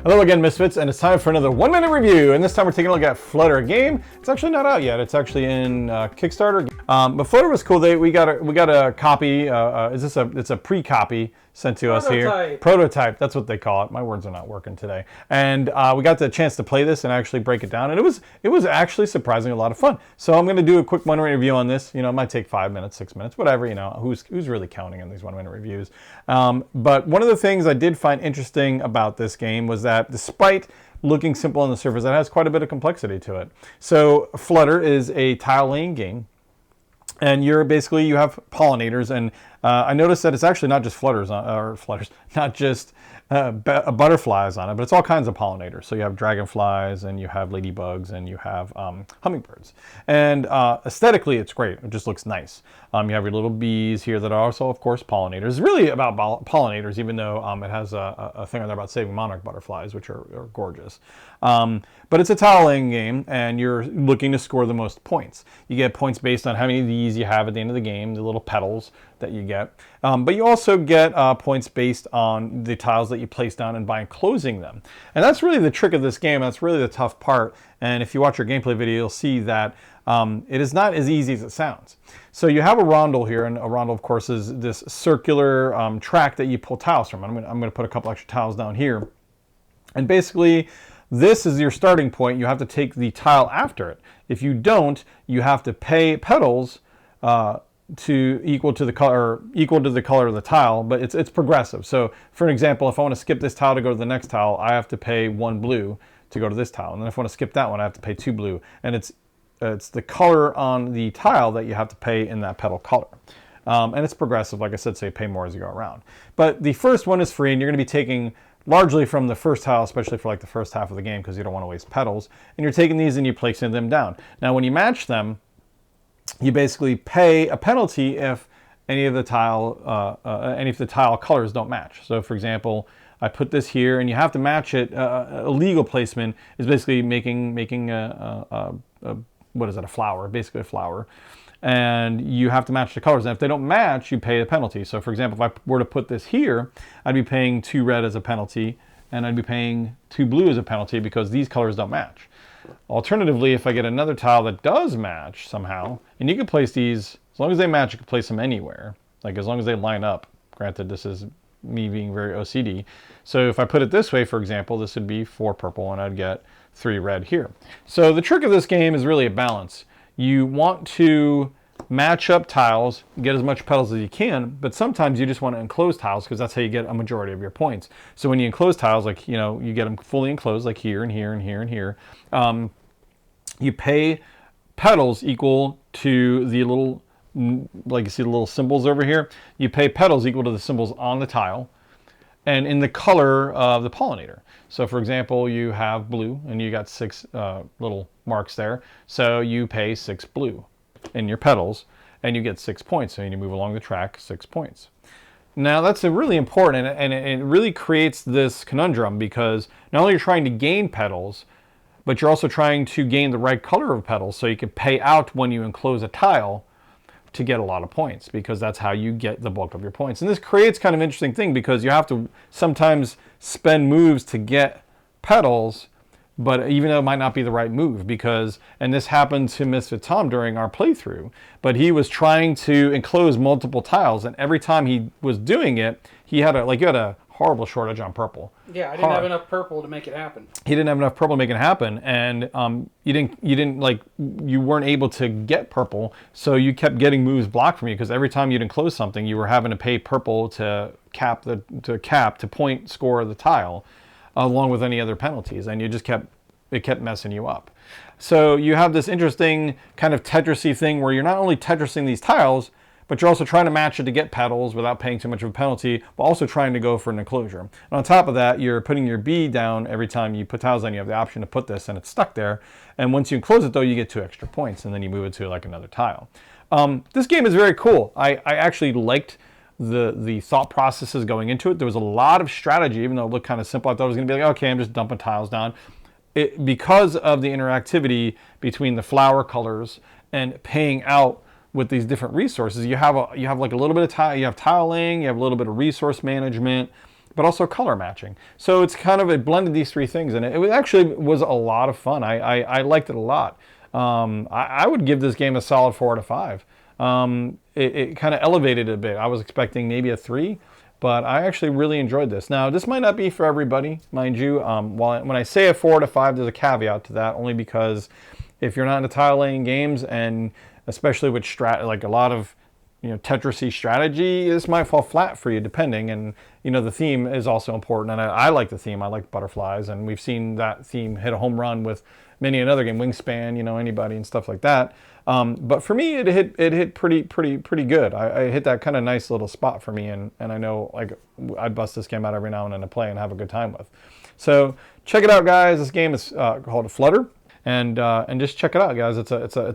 Hello again, Misfits, and it's time for another 1-minute review. And this time we're taking a look at Flutter, a game. It's actually not out yet. It's actually in Kickstarter. But Flutter was cool. We got a copy. It's a pre-copy sent to us here. Prototype. That's what they call it. My words are not working today. And we got the chance to play this and actually break it down. And it was actually surprisingly a lot of fun. So I'm going to do a quick 1-minute review on this. You know, it might take 5 minutes, 6 minutes, whatever. You know, who's really counting in these 1-minute reviews? But one of the things I did find interesting about this game was that despite looking simple on the surface, it has quite a bit of complexity to it. So Flutter is a tile laying game, and you have pollinators, and I noticed that it's actually not just not just butterflies on it, but it's all kinds of pollinators. So you have dragonflies, and you have ladybugs, and you have hummingbirds. And aesthetically, it's great. It just looks nice. You have your little bees here that are also, of course, pollinators. It's really about pollinators, even though it has a thing on there about saving monarch butterflies, which are gorgeous. But it's a tile laying game, and you're looking to score the most points. You get points based on how many of these you have at the end of the game, the little petals that you get. But you also get points based on the tiles that you place down and by enclosing them. And that's really the trick of this game. That's really the tough part. And if you watch your gameplay video, you'll see that it is not as easy as it sounds. So you have a rondel here, and a rondel, of course, is this circular track that you pull tiles from. I'm going to put a couple extra tiles down here. And basically, this is your starting point. You have to take the tile after it. If you don't, you have to pay petals equal to the color of the tile, but it's progressive. So for an example, if I want to skip this tile to go to the next tile, I have to pay 1 blue to go to this tile. And then if I want to skip that one, I have to pay 2 blue. And it's the color on the tile that you have to pay in that petal color. And it's progressive, like I said, so you pay more as you go around. But the first one is free, and you're going to be taking largely from the first tile, especially for like the first half of the game, because you don't want to waste petals. And you're taking these and you're placing them down. Now, when you match them, you basically pay a penalty if any of the tile colors don't match. So, for example, I put this here, and you have to match it. A legal placement is basically making what is it? A flower, basically a flower. And you have to match the colors. And if they don't match, you pay a penalty. So for example, if I were to put this here, I'd be paying 2 red as a penalty, and I'd be paying 2 blue as a penalty because these colors don't match. Alternatively, if I get another tile that does match somehow, and you can place these, as long as they match, you can place them anywhere. Like as long as they line up. Granted, this is me being very OCD. So if I put it this way, for example, this would be 4 purple, and I'd get 3 red here. So the trick of this game is really a balance. You want to match up tiles, get as much petals as you can, but sometimes you just want to enclose tiles because that's how you get a majority of your points. So when you enclose tiles, like, you know, you get them fully enclosed, like here and here and here and here, you pay petals equal to the little, like you see the little symbols over here, you pay petals equal to the symbols on the tile and in the color of the pollinator. So for example, you have blue, and you got 6 little marks there. So you pay 6 blue in your petals, and you get 6 points. So you move along the track, 6 points. Now that's really important, and it really creates this conundrum because not only are you trying to gain petals, but you're also trying to gain the right color of petals so you can pay out when you enclose a tile to get a lot of points, because that's how you get the bulk of your points. And this creates kind of an interesting thing because you have to sometimes spend moves to get petals, but even though it might not be the right move, because, and this happened to Misfit Tom during our playthrough, but he was trying to enclose multiple tiles, and every time he was doing it, you had a horrible shortage on purple. Yeah, I didn't have enough purple to make it happen. He didn't have enough purple to make it happen, and you weren't able to get purple, so you kept getting moves blocked from you because every time you'd enclose something, you were having to pay purple to point score the tile, along with any other penalties, and it kept messing you up. So you have this interesting kind of Tetris-y thing where you're not only Tetrising these tiles, but you're also trying to match it to get petals without paying too much of a penalty, but also trying to go for an enclosure. And on top of that, you're putting your bee down every time you put tiles on. You have the option to put this, and it's stuck there. And once you enclose it, though, you get 2 extra points, and then you move it to like another tile. This game is very cool. I actually liked the thought processes going into it. There was a lot of strategy, even though it looked kind of simple. I thought it was going to be like, okay, I'm just dumping tiles down. Because of the interactivity between the flower colors and paying out with these different resources, you have like a little bit of tile, you have tiling, you have a little bit of resource management, but also color matching. So it's kind of, it blended these three things, and it actually was a lot of fun. I liked it a lot. I would give this game a solid 4 out of 5. It kind of elevated it a bit. I was expecting maybe a 3, but I actually really enjoyed this. Now, this might not be for everybody, mind you. When I say a 4 out of 5, there's a caveat to that, only because if you're not into tile laying games, and especially with like a lot of Tetris-y strategy, this might fall flat for you, depending. And the theme is also important, and I like the theme. I like butterflies, and we've seen that theme hit a home run with many another game, Wingspan, anybody and stuff like that. But for me, it hit pretty good. I hit that kind of nice little spot for me, and I know, like, I'd bust this game out every now and then to play and have a good time with. So check it out, guys. This game is called Flutter. And just check it out, guys. It's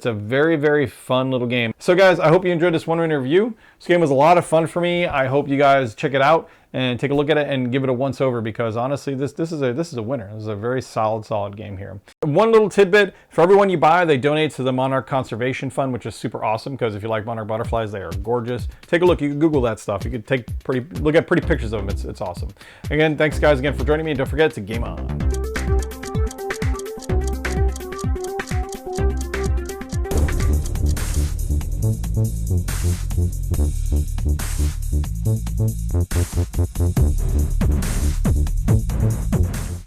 a very, very fun little game. So, guys, I hope you enjoyed this 1-minute review. This game was a lot of fun for me. I hope you guys check it out and take a look at it and give it a once over, because honestly, this is a winner. This is a very solid game here. One little tidbit: for everyone you buy, they donate to the Monarch Conservation Fund, which is super awesome, because if you like monarch butterflies, they are gorgeous. Take a look. You can Google that stuff. You could look at pretty pictures of them. It's awesome. Again, thanks guys again for joining me. And don't forget to game on.